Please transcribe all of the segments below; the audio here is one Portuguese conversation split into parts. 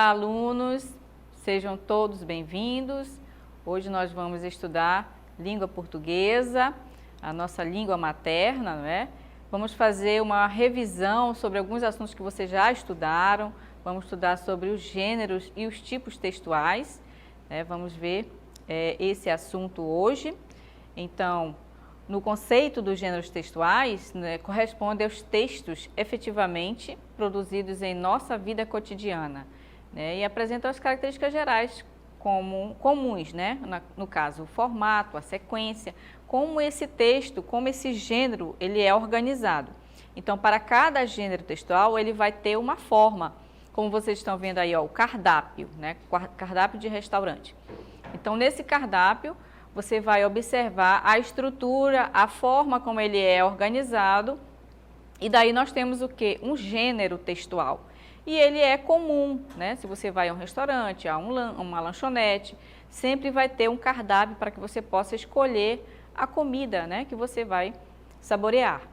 Olá, alunos, sejam todos bem-vindos. Hoje nós vamos estudar língua portuguesa, a nossa língua materna, não é? Vamos fazer uma revisão sobre alguns assuntos que vocês já estudaram, vamos estudar sobre os gêneros e os tipos textuais, né? Vamos ver esse assunto hoje. Então, no conceito dos gêneros textuais, né, corresponde aos textos efetivamente produzidos em nossa vida cotidiana, né, e apresentam as características gerais comuns, né, no caso, o formato, a sequência, como esse texto, como esse gênero, ele é organizado. Então, para cada gênero textual, ele vai ter uma forma, como vocês estão vendo aí, ó, o cardápio, né, cardápio de restaurante. Então, nesse cardápio, você vai observar a estrutura, a forma como ele é organizado, e daí nós temos o quê? Um gênero textual. E ele é comum, né? Se você vai a um restaurante, a uma lanchonete, sempre vai ter um cardápio para que você possa escolher a comida, né, que você vai saborear.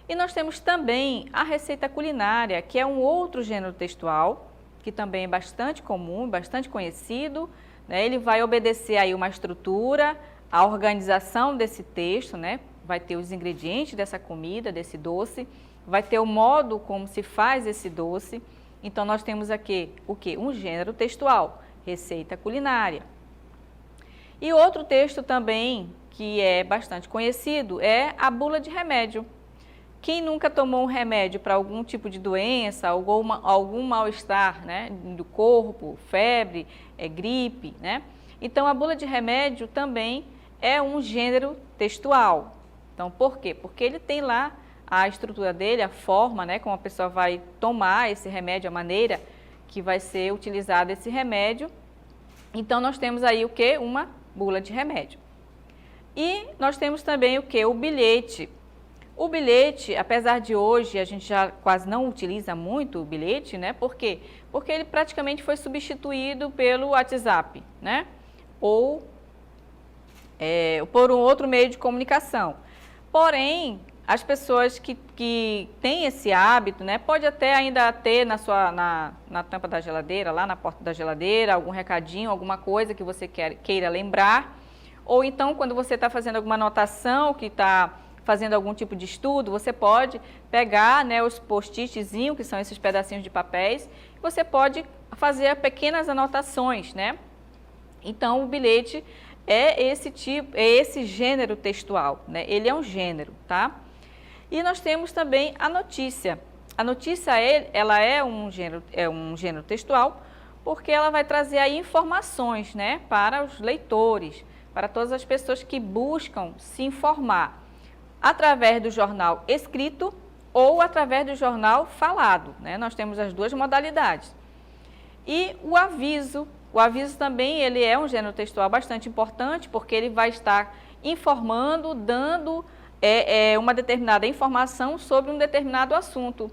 E nós temos também a receita culinária, que é um outro gênero textual, que também é bastante comum, bastante conhecido. Ele vai obedecer aí uma estrutura, a organização desse texto, né? Vai ter os ingredientes dessa comida, desse doce, vai ter o modo como se faz esse doce. Então, nós temos aqui o quê? Um gênero textual, receita culinária. E outro texto também que é bastante conhecido é a bula de remédio. Quem nunca tomou um remédio para algum tipo de doença, algum mal-estar, né, do corpo, febre, gripe, né? Então, a bula de remédio também é um gênero textual. Então, por quê? Porque ele tem lá a estrutura dele, a forma, né, como a pessoa vai tomar esse remédio, a maneira que vai ser utilizado esse remédio. Então, nós temos aí o quê? Uma bula de remédio. E nós temos também o quê? O bilhete. O bilhete, apesar de hoje a gente já quase não utiliza muito o bilhete, né? Por quê? Porque ele praticamente foi substituído pelo WhatsApp, né? Ou por um outro meio de comunicação. Porém, as pessoas que têm esse hábito, né? Pode até ainda ter na tampa da geladeira, lá na porta da geladeira, algum recadinho, alguma coisa que você queira lembrar. Ou então, quando você está fazendo alguma anotação, que está fazendo algum tipo de estudo, você pode pegar, né, os post-itzinhos, que são esses pedacinhos de papéis, e você pode fazer pequenas anotações, né? Então, o bilhete é esse gênero textual, né? Ele é um gênero, tá? E nós temos também a notícia. A notícia, ela é um gênero textual, porque ela vai trazer aí informações, né, para os leitores, para todas as pessoas que buscam se informar, através do jornal escrito ou através do jornal falado, né? Nós temos as duas modalidades. E o aviso também ele é um gênero textual bastante importante, porque ele vai estar informando, dando uma determinada informação sobre um determinado assunto.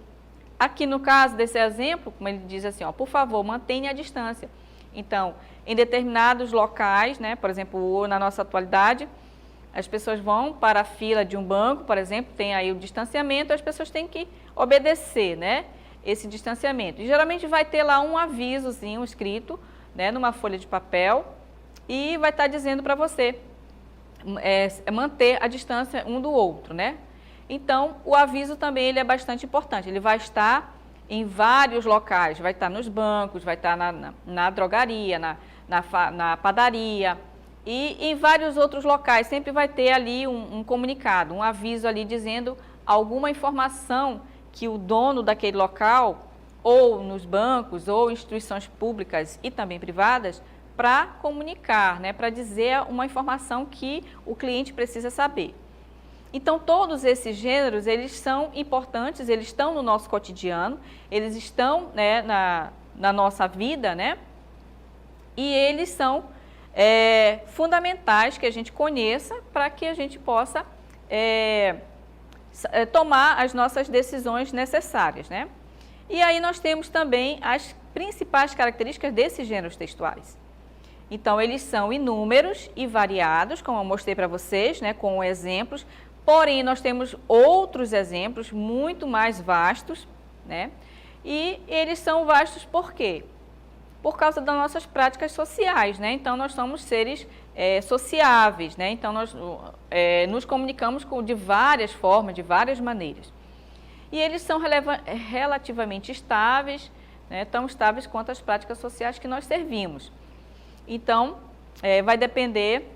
Aqui no caso desse exemplo, como ele diz assim, ó, por favor, mantenha a distância. Então, em determinados locais, né, por exemplo, na nossa atualidade, as pessoas vão para a fila de um banco, por exemplo, tem aí o distanciamento, as pessoas têm que obedecer, né, esse distanciamento. E geralmente vai ter lá um avisozinho escrito, né, numa folha de papel, e vai estar dizendo para você manter a distância um do outro, né? Então, o aviso também ele é bastante importante, ele vai estar em vários locais, vai estar nos bancos, vai estar na drogaria, na padaria, e em vários outros locais, sempre vai ter ali um comunicado, um aviso ali dizendo alguma informação que o dono daquele local, ou nos bancos, ou instituições públicas e também privadas, para comunicar, né, para dizer uma informação que o cliente precisa saber. Então, todos esses gêneros, eles são importantes, eles estão no nosso cotidiano, eles estão, né, na nossa vida, né, e eles são fundamentais que a gente conheça para que a gente possa tomar as nossas decisões necessárias, né? E aí nós temos também as principais características desses gêneros textuais. Então, eles são inúmeros e variados, como eu mostrei para vocês, né, com exemplos, porém, nós temos outros exemplos muito mais vastos, né? E eles são vastos por quê? por causa das nossas práticas sociais, né? Então, nós somos seres sociáveis, né? Então, nós nos comunicamos de várias formas, de várias maneiras. E eles são relativamente estáveis, né? Tão estáveis quanto as práticas sociais que nós servimos. Então, vai depender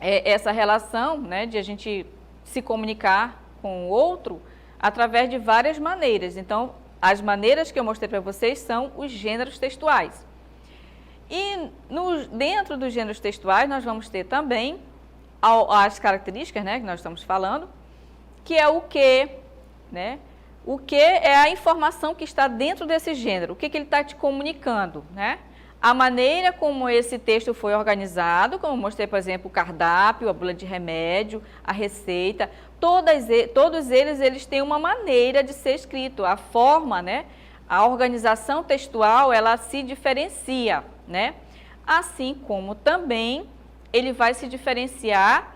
essa relação, né, de a gente se comunicar com o outro através de várias maneiras. Então, as maneiras que eu mostrei para vocês são os gêneros textuais. E dentro dos gêneros textuais, nós vamos ter também as características, né, que nós estamos falando, que é o que, né? O que é a informação que está dentro desse gênero, o que ele está te comunicando, né? A maneira como esse texto foi organizado, como eu mostrei, por exemplo, o cardápio, a bula de remédio, a receita, todos eles têm uma maneira de ser escrito, a forma, né? A organização textual, ela se diferencia, né? Assim como também ele vai se diferenciar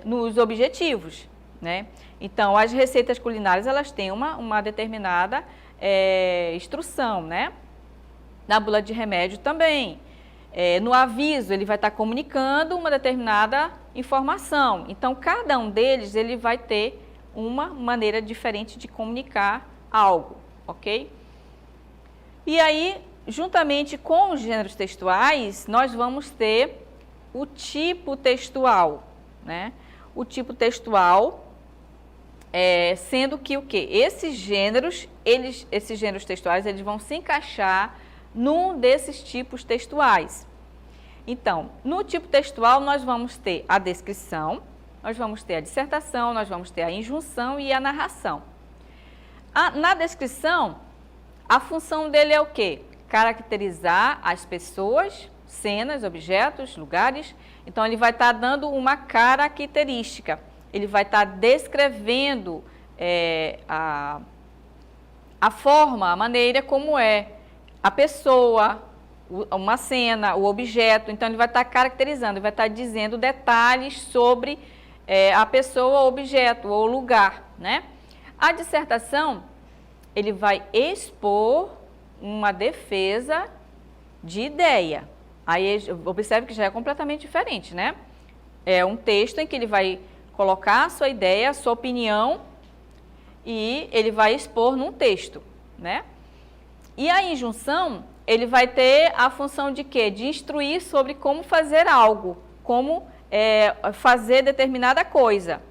nos objetivos, né? Então, as receitas culinárias, elas têm uma determinada instrução, né? Na bula de remédio também. No aviso, ele vai estar comunicando uma determinada informação. Então, cada um deles, ele vai ter uma maneira diferente de comunicar algo, ok? E aí, juntamente com os gêneros textuais, nós vamos ter o tipo textual, né? O tipo textual, sendo que o quê? Esses gêneros textuais, eles vão se encaixar num desses tipos textuais. Então, no tipo textual, nós vamos ter a descrição, nós vamos ter a dissertação, nós vamos ter a injunção e a narração. Na descrição, a função dele é o quê? Caracterizar as pessoas, cenas, objetos, lugares. Então, ele vai estar dando uma característica, ele vai estar descrevendo a forma, a maneira como é a pessoa, uma cena, o objeto. Então, ele vai estar caracterizando, ele vai estar dizendo detalhes sobre a pessoa, o objeto ou lugar, né? A dissertação, ele vai expor uma defesa de ideia. Aí, observe que já é completamente diferente, né? É um texto em que ele vai colocar a sua ideia, a sua opinião, e ele vai expor num texto, né? E a injunção, ele vai ter a função de quê? De instruir sobre como fazer algo, como fazer determinada coisa.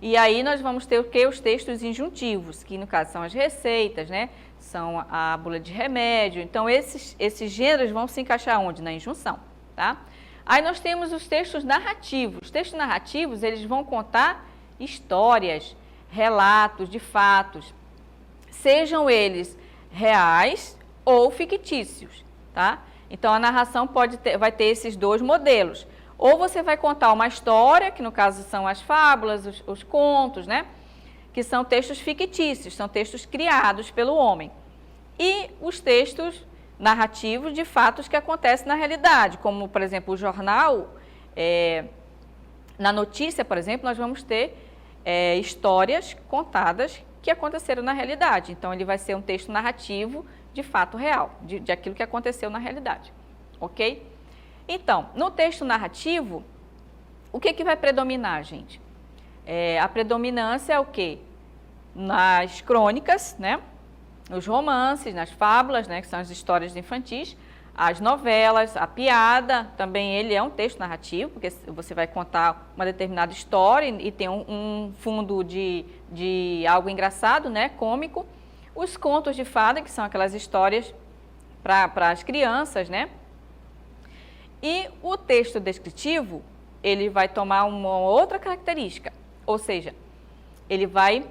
E aí nós vamos ter o quê? Os textos injuntivos, que no caso são as receitas, né? São a bula de remédio. Então, esses gêneros vão se encaixar onde? Na injunção, tá? Aí nós temos os textos narrativos. Os textos narrativos, eles vão contar histórias, relatos de fatos, sejam eles reais ou fictícios, tá? Então, a narração vai ter esses dois modelos. Ou você vai contar uma história, que no caso são as fábulas, os contos, né? Que são textos fictícios, são textos criados pelo homem. E os textos narrativos de fatos que acontecem na realidade, como, por exemplo, o jornal, na notícia, por exemplo, nós vamos ter histórias contadas que aconteceram na realidade. Então, ele vai ser um texto narrativo de fato real, de aquilo que aconteceu na realidade, ok? Então, no texto narrativo, o que vai predominar, gente? A predominância é o quê? Nas crônicas, né? Nos romances, nas fábulas, né? Que são as histórias infantis, as novelas, a piada, também ele é um texto narrativo, porque você vai contar uma determinada história e tem um fundo de algo engraçado, né? Cômico. Os contos de fada, que são aquelas histórias para as crianças, né? E o texto descritivo, ele vai tomar uma outra característica, ou seja, ele vai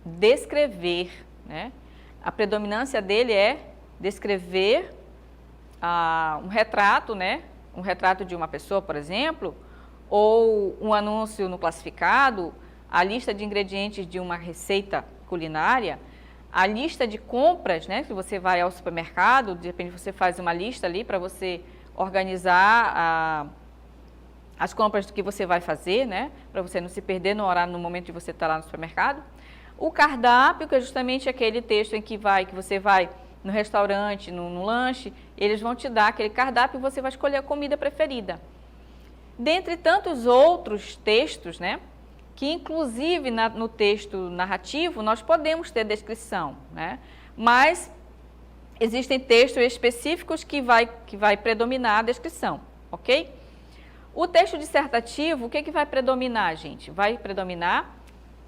descrever, né? A predominância dele é descrever um retrato, né? Um retrato de uma pessoa, por exemplo, ou um anúncio no classificado, a lista de ingredientes de uma receita culinária, a lista de compras, né? Se você vai ao supermercado, de repente você faz uma lista ali para você organizar as compras do que você vai fazer, né? Para você não se perder no horário, no momento de você estar lá no supermercado. O cardápio, que é justamente aquele texto em que você vai no restaurante, no lanche, eles vão te dar aquele cardápio e você vai escolher a comida preferida. Dentre tantos outros textos, né, que inclusive no texto narrativo nós podemos ter descrição, né, mas existem textos específicos que vai predominar a descrição, ok? O texto dissertativo, o que vai predominar, gente? Vai predominar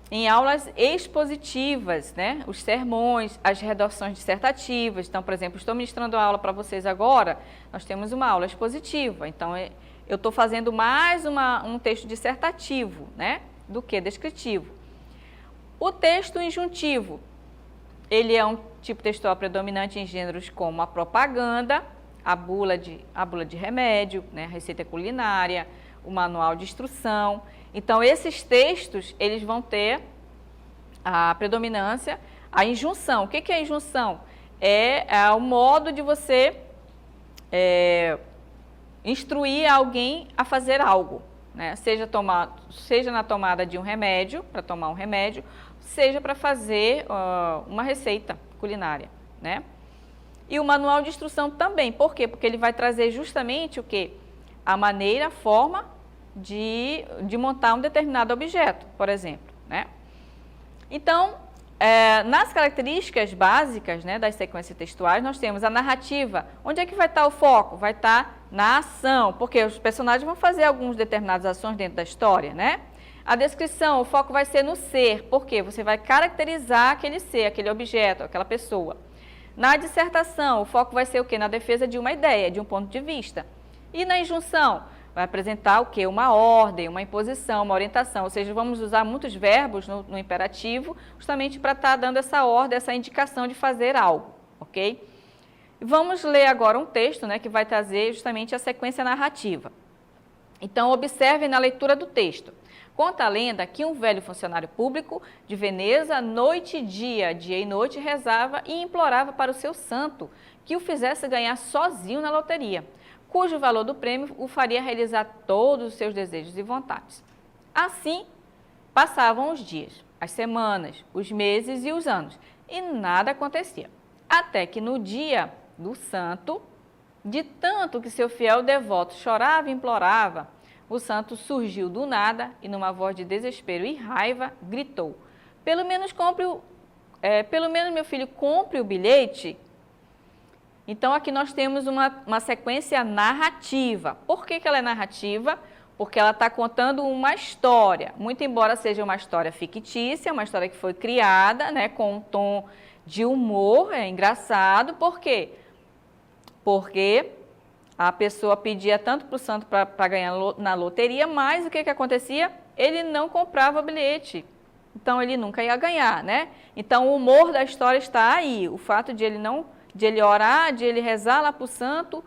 em aulas expositivas, né? Os sermões, as redações dissertativas. Então, por exemplo, estou ministrando a aula para vocês agora, nós temos uma aula expositiva. Então, eu estou fazendo mais um texto dissertativo, né? Do que descritivo. O texto injuntivo, ele é um tipo textual predominante em gêneros como a propaganda, a bula de remédio, né, a receita culinária, o manual de instrução. Então, esses textos, eles vão ter a predominância, a injunção. O que é a injunção? É o modo de você instruir alguém a fazer algo, né? Seja na tomada de um remédio, para tomar um remédio, seja para fazer uma receita culinária, né? E o manual de instrução também. Por quê? Porque ele vai trazer justamente o quê? A maneira, a forma de montar um determinado objeto, por exemplo, né? Então, nas características básicas, né, das sequências textuais, nós temos a narrativa. Onde é que vai estar o foco? Vai estar na ação, porque os personagens vão fazer algumas determinadas ações dentro da história, né? A descrição, o foco vai ser no ser, porque você vai caracterizar aquele ser, aquele objeto, aquela pessoa. Na dissertação, o foco vai ser o quê? Na defesa de uma ideia, de um ponto de vista. E na injunção, vai apresentar o quê? Uma ordem, uma imposição, uma orientação. Ou seja, vamos usar muitos verbos no imperativo, justamente para estar dando essa ordem, essa indicação de fazer algo, ok? Vamos ler agora um texto, né, que vai trazer justamente a sequência narrativa. Então, observem na leitura do texto. Conta a lenda que um velho funcionário público de Veneza, noite e dia e noite, rezava e implorava para o seu santo que o fizesse ganhar sozinho na loteria, cujo valor do prêmio o faria realizar todos os seus desejos e vontades. Assim, passavam os dias, as semanas, os meses e os anos, e nada acontecia. Até que no dia do santo, de tanto que seu fiel devoto chorava e implorava, o santo surgiu do nada e, numa voz de desespero e raiva, gritou: pelo menos, meu filho, compre o bilhete. Então, aqui nós temos uma sequência narrativa. Por que ela é narrativa? Porque ela está contando uma história. Muito embora seja uma história fictícia, uma história que foi criada, né, com um tom de humor, é engraçado. Por quê? Porque a pessoa pedia tanto para o santo para ganhar na loteria, mas o que acontecia? Ele não comprava o bilhete. Então, ele nunca ia ganhar, né? Então, o humor da história está aí. O fato de ele orar, de ele rezar lá para o santo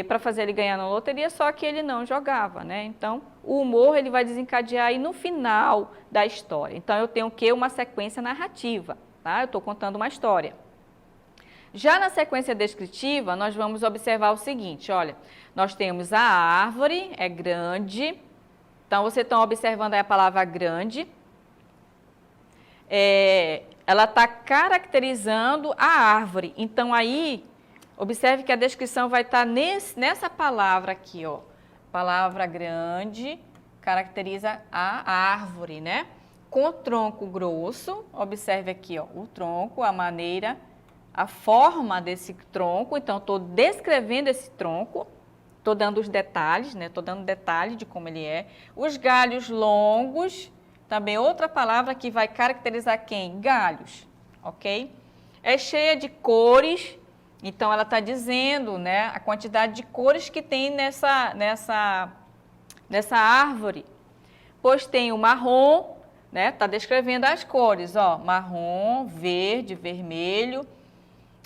para fazer ele ganhar na loteria, só que ele não jogava, né? Então, o humor ele vai desencadear aí no final da história. Então, eu tenho o quê? Uma sequência narrativa, tá? Eu estou contando uma história. Já na sequência descritiva, nós vamos observar o seguinte, olha, nós temos a árvore, é grande, então vocês estão observando aí a palavra grande, ela está caracterizando a árvore, então aí, observe que a descrição vai estar nessa palavra aqui, ó, palavra grande, caracteriza a árvore, né? Com o tronco grosso, observe aqui, ó, o tronco, a maneira, a forma desse tronco, então estou descrevendo esse tronco, estou dando os detalhes, né? Estou dando detalhe de como ele é. Os galhos longos, também outra palavra que vai caracterizar quem? Galhos, ok? É cheia de cores, então ela está dizendo, né, a quantidade de cores que tem nessa árvore. Pois tem o marrom, né? Está descrevendo as cores, ó, marrom, verde, vermelho,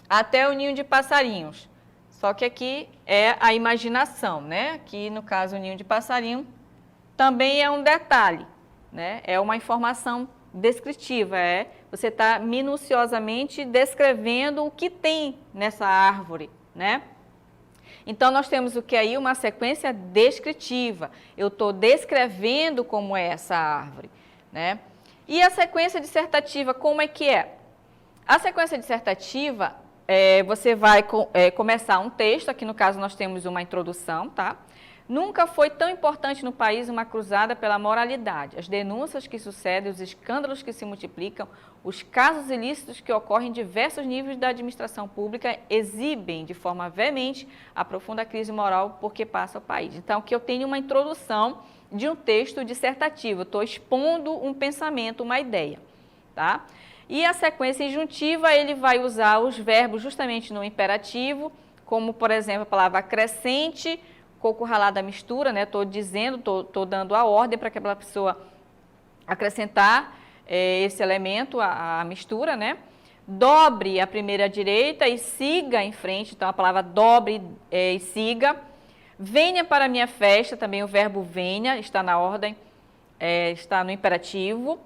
até o ninho de passarinhos. Só que aqui é a imaginação, né? Aqui, no caso, o ninho de passarinho também é um detalhe, né? É uma informação descritiva, você está minuciosamente descrevendo o que tem nessa árvore, né? Então, nós temos o que aí? Uma sequência descritiva. Eu estou descrevendo como é essa árvore, né? E a sequência dissertativa, como é que é? A sequência dissertativa, você vai começar um texto, aqui no caso nós temos uma introdução, tá? Nunca foi tão importante no país uma cruzada pela moralidade. As denúncias que sucedem, os escândalos que se multiplicam, os casos ilícitos que ocorrem em diversos níveis da administração pública exibem de forma veemente a profunda crise moral por que passa o país. Então, aqui eu tenho uma introdução de um texto dissertativo, estou expondo um pensamento, uma ideia, tá? E a sequência injuntiva, ele vai usar os verbos justamente no imperativo, como, por exemplo, a palavra acrescente, coco ralado à mistura, né? Estou dando a ordem para aquela pessoa acrescentar esse elemento, a mistura, né? Dobre a primeira à direita e siga em frente, então a palavra dobre e siga. Venha para a minha festa, também o verbo venha, está na ordem, está no imperativo.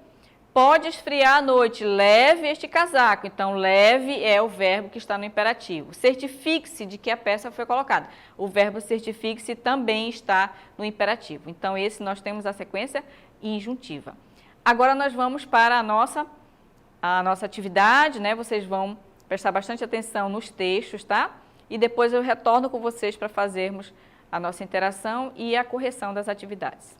Pode esfriar à noite, leve este casaco. Então, leve é o verbo que está no imperativo. Certifique-se de que a peça foi colocada. O verbo certifique-se também está no imperativo. Então, esse nós temos a sequência injuntiva. Agora, nós vamos para a nossa atividade, né? Vocês vão prestar bastante atenção nos textos, tá? E depois eu retorno com vocês para fazermos a nossa interação e a correção das atividades.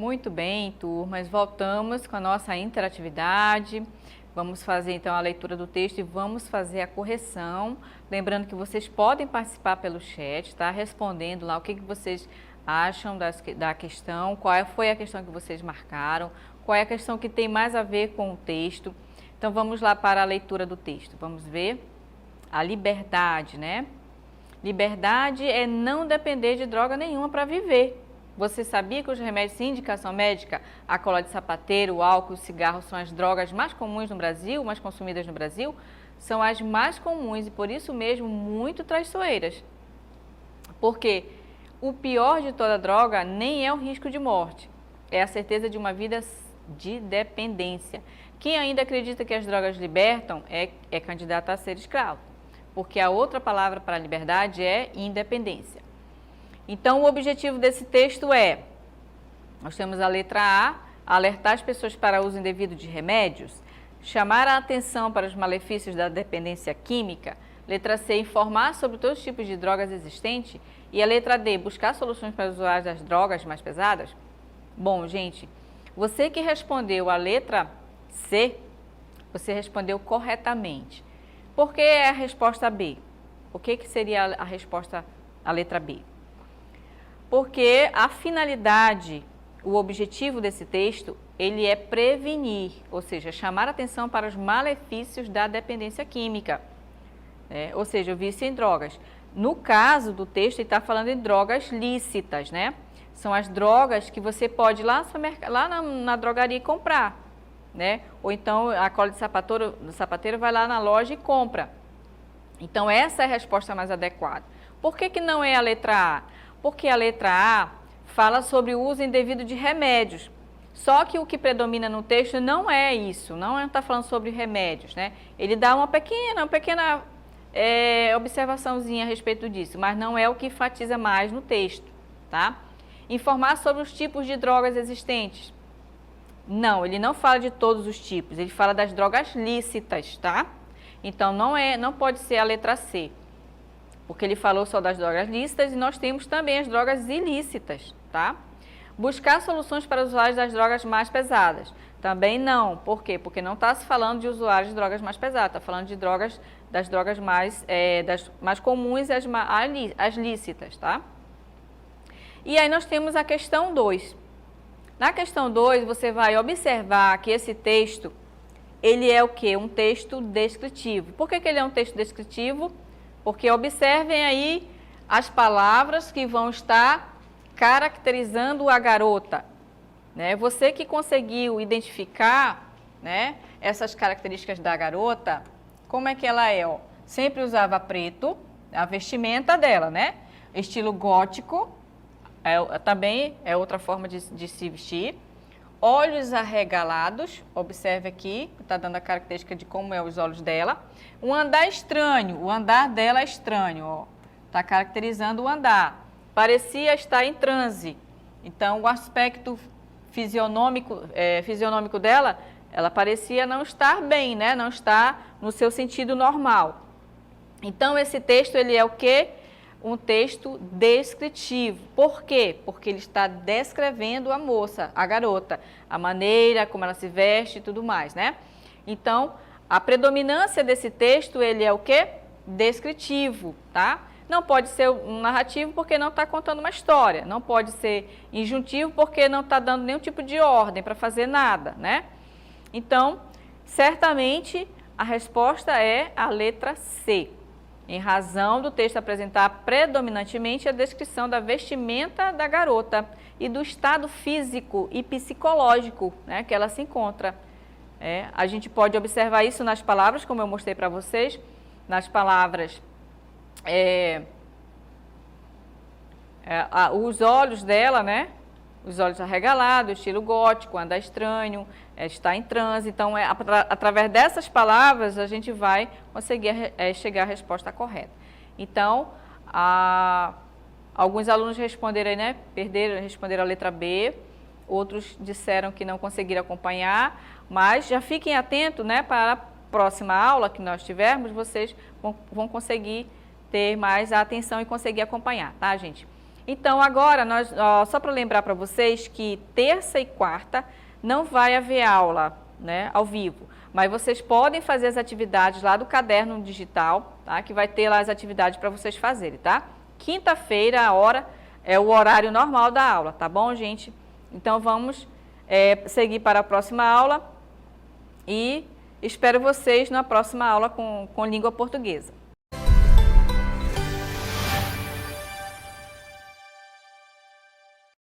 Muito bem, turmas, voltamos com a nossa interatividade. Vamos fazer então a leitura do texto e vamos fazer a correção. Lembrando que vocês podem participar pelo chat, tá? Respondendo lá o que vocês acham da questão, qual foi a questão que vocês marcaram, qual é a questão que tem mais a ver com o texto. Então vamos lá para a leitura do texto. Vamos ver a liberdade, né? Liberdade é não depender de droga nenhuma para viver. Você sabia que os remédios sem indicação médica, a cola de sapateiro, o álcool, o cigarro são as drogas mais comuns no Brasil, mais consumidas no Brasil? São as mais comuns e por isso mesmo muito traiçoeiras. Porque o pior de toda droga nem é o risco de morte, é a certeza de uma vida de dependência. Quem ainda acredita que as drogas libertam é candidato a ser escravo, porque a outra palavra para liberdade é independência. Então, o objetivo desse texto nós temos a letra A, alertar as pessoas para o uso indevido de remédios, chamar a atenção para os malefícios da dependência química, letra C, informar sobre todos os tipos de drogas existentes e a letra D, buscar soluções para os usuários das drogas mais pesadas. Bom, gente, você que respondeu a letra C, você respondeu corretamente. Por que é a resposta B? O que seria a resposta à letra B? Porque a finalidade, o objetivo desse texto, ele é prevenir, ou seja, chamar atenção para os malefícios da dependência química, ou seja, o vício em drogas. No caso do texto, ele está falando em drogas lícitas, né? São as drogas que você pode ir lá na drogaria e comprar, né? Ou então a cola de sapateiro vai lá na loja e compra. Então essa é a resposta mais adequada. Por que não é a letra A? Porque a letra A fala sobre o uso indevido de remédios. Só que o que predomina no texto não é isso, não está falando sobre remédios, né? Ele dá uma pequena observaçãozinha a respeito disso, mas não é o que enfatiza mais no texto, tá? Informar sobre os tipos de drogas existentes. Não, ele não fala de todos os tipos, ele fala das drogas lícitas, tá? Então não pode ser a letra C. Porque ele falou só das drogas lícitas e nós temos também as drogas ilícitas, tá? Buscar soluções para os usuários das drogas mais pesadas. Também não. Por quê? Porque não está se falando de usuários de drogas mais pesadas, está falando de das drogas das mais comuns e as lícitas, tá? E aí nós temos a questão 2. Na questão 2, você vai observar que esse texto, ele é o quê? Um texto descritivo. Por que ele é um texto descritivo? Porque observem aí as palavras que vão estar caracterizando a garota, né? Você que conseguiu identificar, né, essas características da garota, como é que ela é? Ó? Sempre usava preto, a vestimenta dela, né? Estilo gótico, também é outra forma de se vestir. Olhos arregalados, observe aqui, está dando a característica de como é os olhos dela. Um andar estranho, o andar dela é estranho, está caracterizando o andar. Parecia estar em transe, então o aspecto fisionômico dela, ela parecia não estar bem, né? Não estar no seu sentido normal. Então esse texto, ele é o quê? Um texto descritivo. Por quê? Porque ele está descrevendo a moça, a garota, a maneira como ela se veste e tudo mais, né? Então, a predominância desse texto, ele é o quê? Descritivo, tá? Não pode ser um narrativo porque não está contando uma história. Não pode ser injuntivo porque não está dando nenhum tipo de ordem para fazer nada, né? Então, certamente, a resposta é a letra C. Em razão do texto apresentar predominantemente a descrição da vestimenta da garota e do estado físico e psicológico, né, que ela se encontra. A gente pode observar isso nas palavras, como eu mostrei para vocês, nas palavras, os olhos dela, né, os olhos arregalados, estilo gótico, andar estranho, está em transe. Então, através dessas palavras, a gente vai conseguir chegar à resposta correta. Então, alguns alunos responderam, né, responderam a letra B, outros disseram que não conseguiram acompanhar, mas já fiquem atentos, né, para a próxima aula que nós tivermos, vocês vão conseguir ter mais a atenção e conseguir acompanhar, tá, gente? Então, agora, só para lembrar para vocês que terça e quarta não vai haver aula, né, ao vivo. Mas vocês podem fazer as atividades lá do caderno digital, tá? Que vai ter lá as atividades para vocês fazerem, tá? Quinta-feira, a hora, é o horário normal da aula, tá bom, gente? Então, vamos seguir para a próxima aula e espero vocês na próxima aula com língua portuguesa.